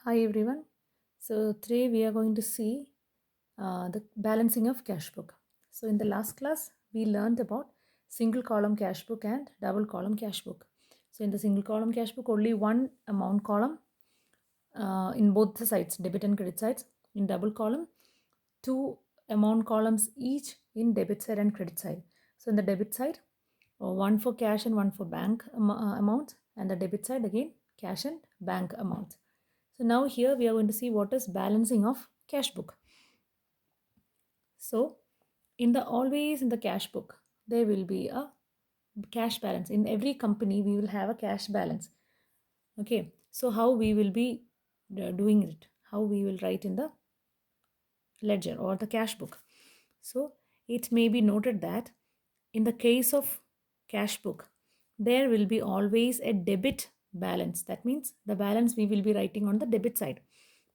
Hi everyone. So today we are going to see the balancing of cash book. So in the last class we learned about single column cash book and double column cash book. So in the single column cash book only one amount column in both the sides, debit and credit sides. In double column, two amount columns each in debit side and credit side. So in the debit side, one for cash and one for bank amount, and the debit side again cash and bank amount. So now here we are going to see what is balancing of cash book. So in the always in the cash book, there will be a cash balance. In every company, we will have a cash balance. Okay. So how we will be doing it? How we will write in the ledger or the cash book. So it may be noted that in the case of cash book, there will be always a debit balance. That means the balance we will be writing on the debit side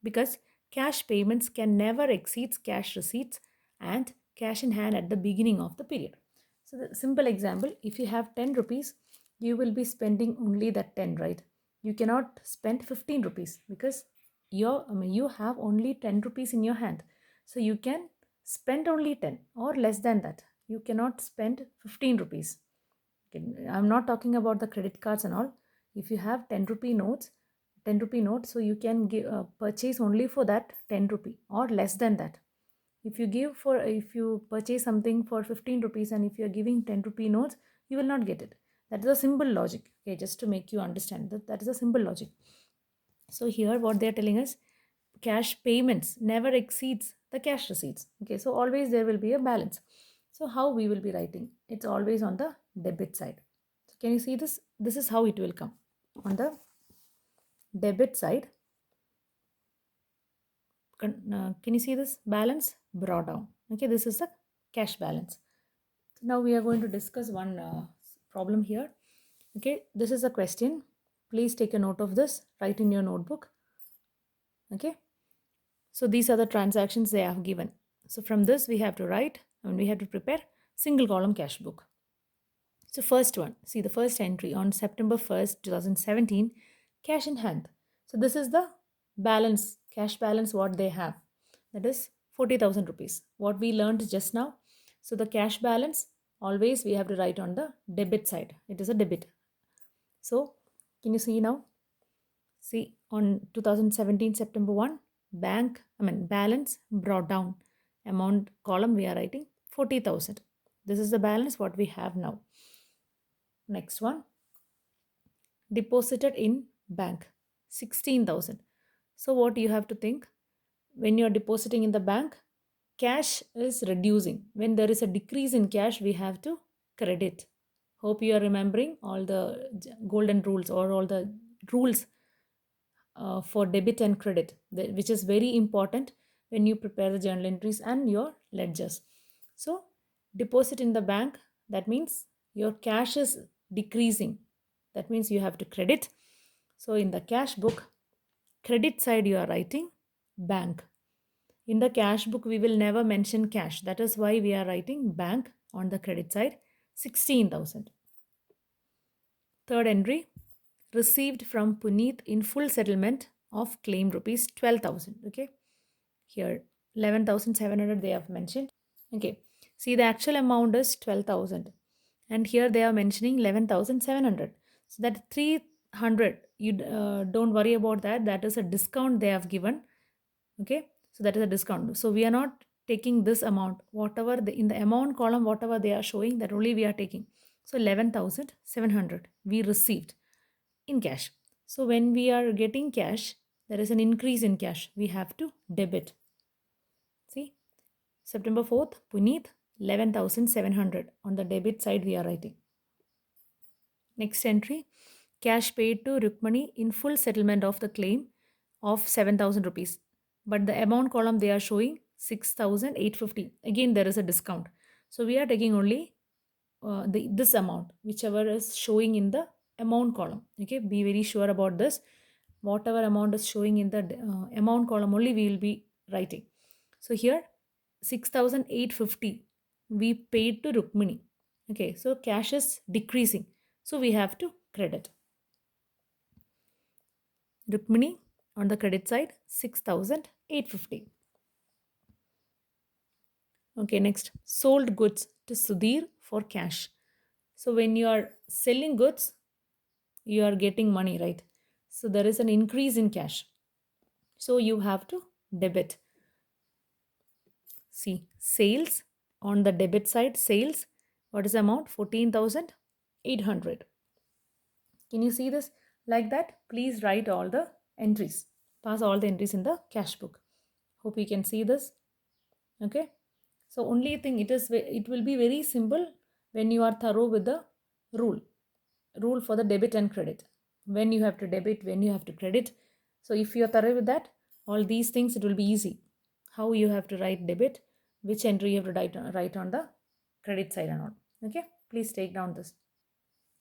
because cash payments can never exceed cash receipts and cash in hand at the beginning of the period. So the simple example, if you have 10 rupees, you will be spending only that 10, right? You cannot spend 15 rupees because you have only 10 rupees in your hand. So you can spend only 10 or less than that. You cannot spend 15 rupees. Okay, I'm not talking about the credit cards and all. If you have 10 rupee notes, 10 rupee note, so you can purchase only for that 10 rupee or less than that. If you purchase something for 15 rupees and if you're giving 10 rupee notes, you will not get it. That is a simple logic. Okay, just to make you understand that is a simple logic. So here what they are telling us, cash payments never exceeds the cash receipts. Okay, so always there will be a balance. So how we will be writing? It's always on the debit side. So can you see this? This is how it will come. On the debit side, can you see this balance brought down? Okay, this is the cash balance. So now we are going to discuss one problem here. Okay, this is a question. Please take a note of this, write in your notebook. Okay, so these are the transactions they have given. So from this we have to write and we have to prepare single column cash book. So first one, see the first entry on September 1st, 2017, cash in hand. So this is the balance, cash balance what they have. That is 40,000 rupees. What we learned just now. So the cash balance always we have to write on the debit side. It is a debit. So can you see now? See on 2017 September 1, balance brought down. Amount column we are writing 40,000. This is the balance what we have now. Next one, deposited in bank 16,000. So what you have to think, when you are depositing in the bank, cash is reducing. When there is a decrease in cash, we have to credit. Hope you are remembering all the golden rules or all the rules for debit and credit, which is very important when you prepare the journal entries and your ledgers. So deposit in the bank, that means your cash is decreasing. That means you have to credit. So in the cash book, credit side you are writing bank. In the cash book, we will never mention cash. That is why we are writing bank on the credit side, 16,000. Third entry, received from Puneet in full settlement of claim rupees 12,000. Okay, here 11,700 they have mentioned. Okay, see the actual amount is 12,000 and here they are mentioning 11,700. So that 300, you don't worry about that. That is a discount they have given. Okay, so that is a discount. So we are not taking this amount, whatever in the amount column, whatever they are showing, that only we are taking. So 11,700 we received in cash. So when we are getting cash, there is an increase in cash. We have to debit. See, September 4th, Puneet, 11,700. On the debit side, we are writing. Next entry, cash paid to Rukmani in full settlement of the claim of 7,000 rupees. But the amount column they are showing 6,850. Again, there is a discount. So we are taking only this amount, whichever is showing in the amount column. Okay, be very sure about this. Whatever amount is showing in the amount column only we will be writing. So here 6,850 we paid to Rukmini. Okay, so cash is decreasing. So we have to credit. Rukmini On the credit side, 6,850. Okay, next, sold goods to Sudhir for cash. So when you are selling goods, you are getting money, right? So there is an increase in cash. So you have to debit. See, sales on the debit side, sales, what is the amount? 14,800. Can you see this like that? Please write all the entries. Pass all the entries in the cash book. Hope you can see this. Okay. So only thing it will be very simple when you are thorough with the rule for the debit and credit. When you have to debit, when you have to credit. So if you are thorough with that, all these things it will be easy. How you have to write debit, which entry you have to write on the credit side and all. Okay. Please take down this.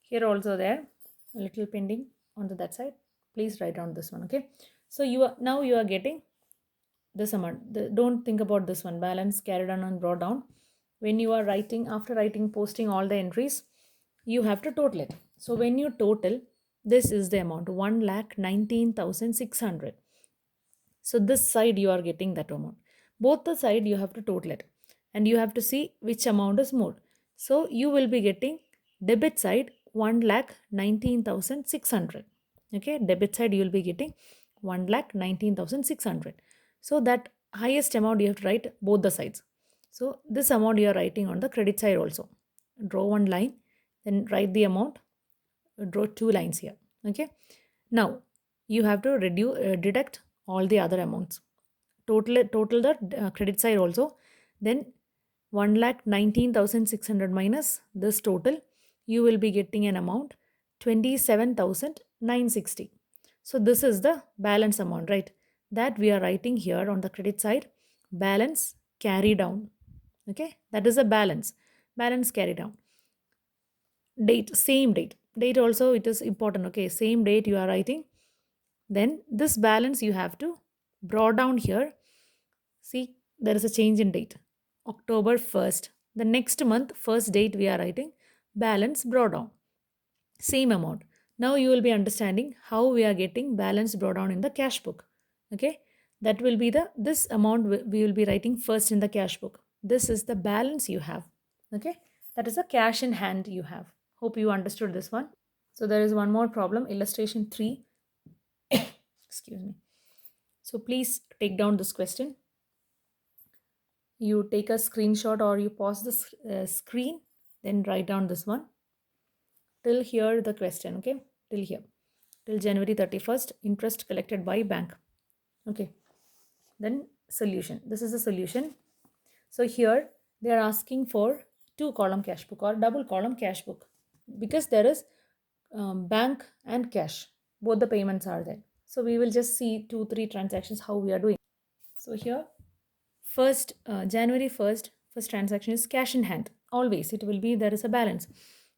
Here also there a little pending on that side. Please write down this one. Okay. So you are getting this amount. Don't think about this one. Balance carried on and brought down. When you are writing, after writing, posting all the entries, you have to total it. So when you total, this is the amount 1,19,600. So this side you are getting that amount. Both the side you have to total it, and you have to see which amount is more. So you will be getting debit side 1,19,600. Okay, debit side you will be getting 1,19,600. So that highest amount you have to write both the sides. So this amount you are writing on the credit side also. Draw one line, then write the amount. Draw two lines here. Okay. Now you have to deduct all the other amounts. Total the credit side also. Then 1,19,600 minus this total, you will be getting an amount 27,960. So this is the balance amount, right? That we are writing here on the credit side. Balance carry down. Okay, that is a balance. Balance carry down. Date, same date also it is important. Okay, same date you are writing. Then this balance you have to brought down here. See, there is a change in date. October 1st. The next month, first date we are writing. Balance brought down. Same amount. Now you will be understanding how we are getting balance brought down in the cash book. Okay. That will be this amount we will be writing first in the cash book. This is the balance you have. Okay. That is the cash in hand you have. Hope you understood this one. So there is one more problem. Illustration 3. Excuse me. So please take down this question. You take a screenshot or you pause the screen, then write down this one. Till here the question, okay? Till here. Till January 31st, interest collected by bank. Okay. Then solution. This is the solution. So here they are asking for 2-column cash book or double column cash book because there is bank and cash. Both the payments are there. So we will just see 2-3 transactions how we are doing. So here first January 1st, first transaction is cash in hand. Always it will be there is a balance.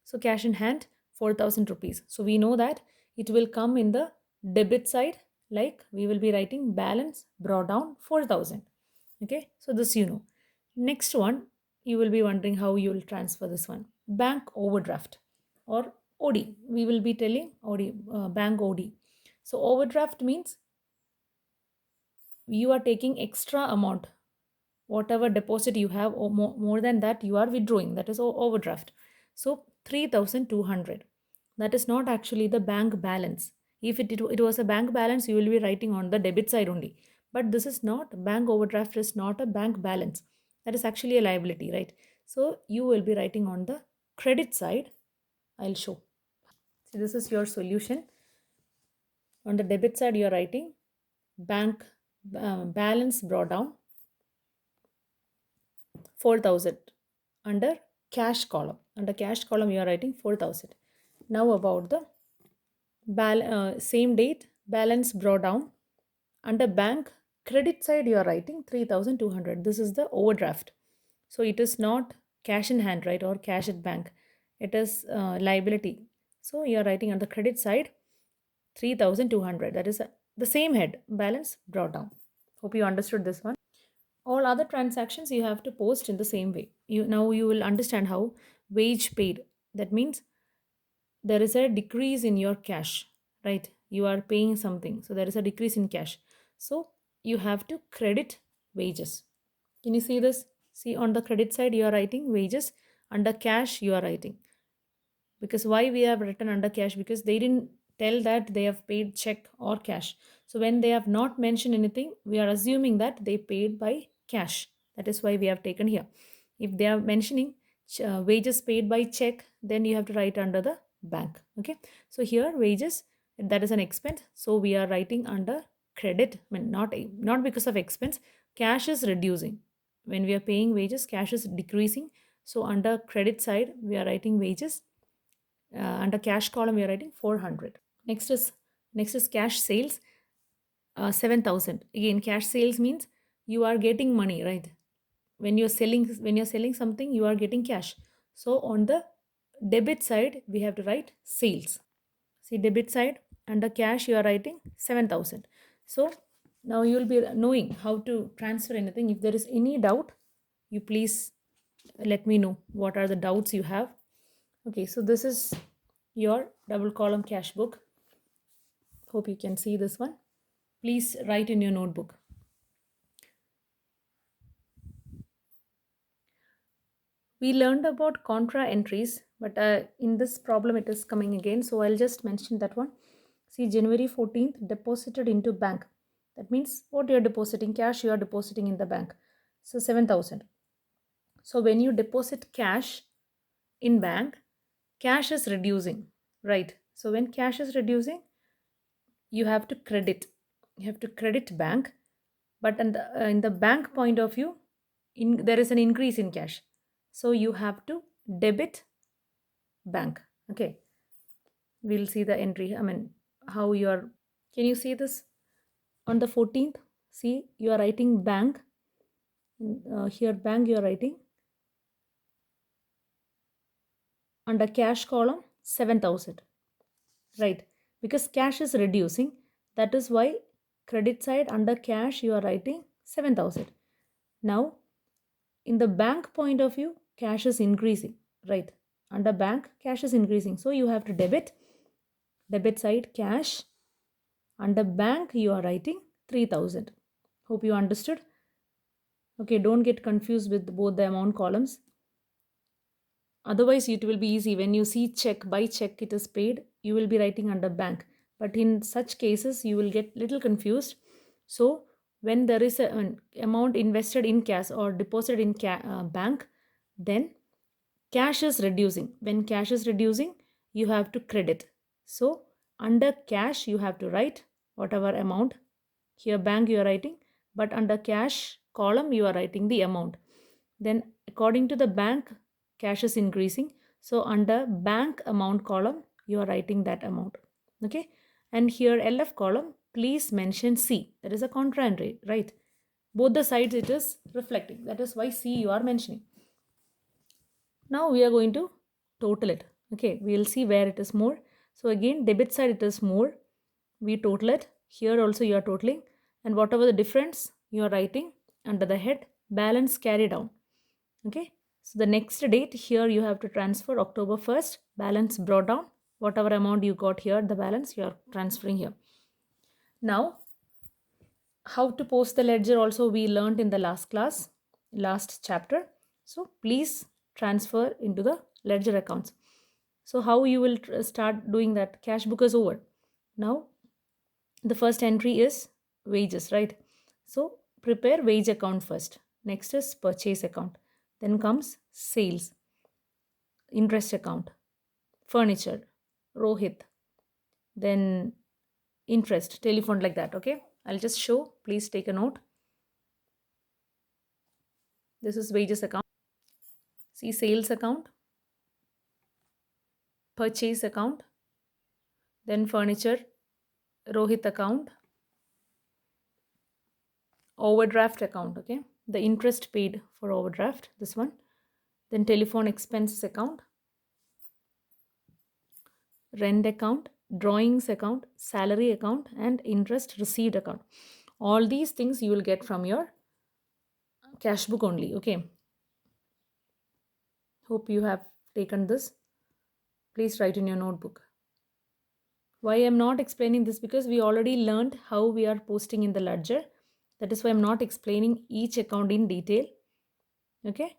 So cash in hand 4,000 rupees. So we know that it will come in the debit side, like we will be writing balance brought down 4,000. Okay, so this you know. Next one, you will be wondering how you will transfer this one. Bank overdraft or OD. We will be telling OD, bank OD. So overdraft means you are taking extra amount. Whatever deposit you have or more than that you are withdrawing. That is overdraft. So 3,200. That is not actually the bank balance. If it was a bank balance, you will be writing on the debit side only. But this is not, bank overdraft is not a bank balance. That is actually a liability, right? So you will be writing on the credit side. I'll show. So this is your solution. On the debit side, you are writing bank balance brought down 4,000. Under cash column, you are writing 4,000. Now about the same date balance brought down. Under bank credit side you are writing 3,200. This is the overdraft. So it is not cash in hand, right, or cash at bank. It is liability. So you are writing on the credit side 3,200. That is the same head, balance brought down. Hope you understood this one. All other transactions you have to post in the same way. Now you will understand how wage paid. That means there is a decrease in your cash, right? you are paying something, so there is a decrease in cash, so you have to credit wages. Can you see this? See, on the credit side you are writing wages, under cash you are writing, because why we have written under cash, because they didn't tell that they have paid check or cash. So when they have not mentioned anything, we are assuming that they paid by cash. That is why we have taken here. If they are mentioning wages paid by check, then you have to write under the bank. Okay, so here wages, that is an expense, so we are writing under credit. I mean, not because of expense, cash is reducing. When we are paying wages, cash is decreasing, so under credit side we are writing wages. Under cash column we are writing 400. Next is cash sales, 7,000. Again, cash sales means you are getting money, right? When you're selling something, you are getting cash. So on the debit side we have to write sales. See, debit side, under cash you are writing 7,000. So now you will be knowing how to transfer anything. If there is any doubt, you please let me know what are the doubts you have. Okay, so this is your double column cash book. Hope you can see this one. Please write in your notebook. We learned about contra entries, but in this problem it is coming again, so I'll just mention that one. See, January 14th deposited into bank. That means what you are depositing, cash you are depositing in the bank. So 7,000. So when you deposit cash in bank, cash is reducing, right? So when cash is reducing, you have to credit bank, but in the bank point of view, there is an increase in cash, so you have to debit bank. Okay, we'll see the entry, I mean, how you are. Can you see this? On the 14th, see, you are writing bank. Here bank you are writing, under cash column 7,000, right? Because cash is reducing, that is why credit side under cash you are writing 7,000. Now in the bank point of view, cash is increasing, right? Under bank, cash is increasing, so you have to debit side cash. Under bank you are writing 3,000. Hope you understood. Okay, don't get confused with both the amount columns, otherwise it will be easy. When you see check, by check it is paid, you will be writing under bank, but in such cases you will get little confused. So when there is an amount invested in cash or deposited in bank, then cash is reducing. When cash is reducing, you have to credit. So under cash you have to write whatever amount. Here bank you are writing, but under cash column you are writing the amount. Then according to the bank, cash is increasing, so under bank amount column you are writing that amount. Okay, and here LF column, please mention C, that is a contra entry, right? Both the sides it is reflecting, that is why C you are mentioning. Now we are going to total it. Okay, we will see where it is more. So again, debit side it is more, we total it. Here also you are totaling, and whatever the difference you are writing under the head balance carry down. Okay, so the next date here you have to transfer October 1st, balance brought down. Whatever amount you got here, the balance you are transferring here. Now how to post the ledger also we learned in the last chapter. So please transfer into the ledger accounts. So how you will start doing that? Cash book is over. Now the first entry is wages, right? So prepare wage account first. Next is purchase account. Then comes sales, interest account, furniture, Rohit, then interest, telephone, like that. Okay, I'll just show. Please take a note. This is wages account. See, sales account, purchase account, then furniture, Rohit account, overdraft account. Okay, the interest paid for overdraft, this one. Then telephone expenses account, rent account, drawings account, salary account, and interest received account. All these things you will get from your cash book only. Okay, hope you have taken this. Please write in your notebook. Why I'm not explaining this? Because we already learned how we are posting in the ledger. That is why I'm not explaining each account in detail. Okay.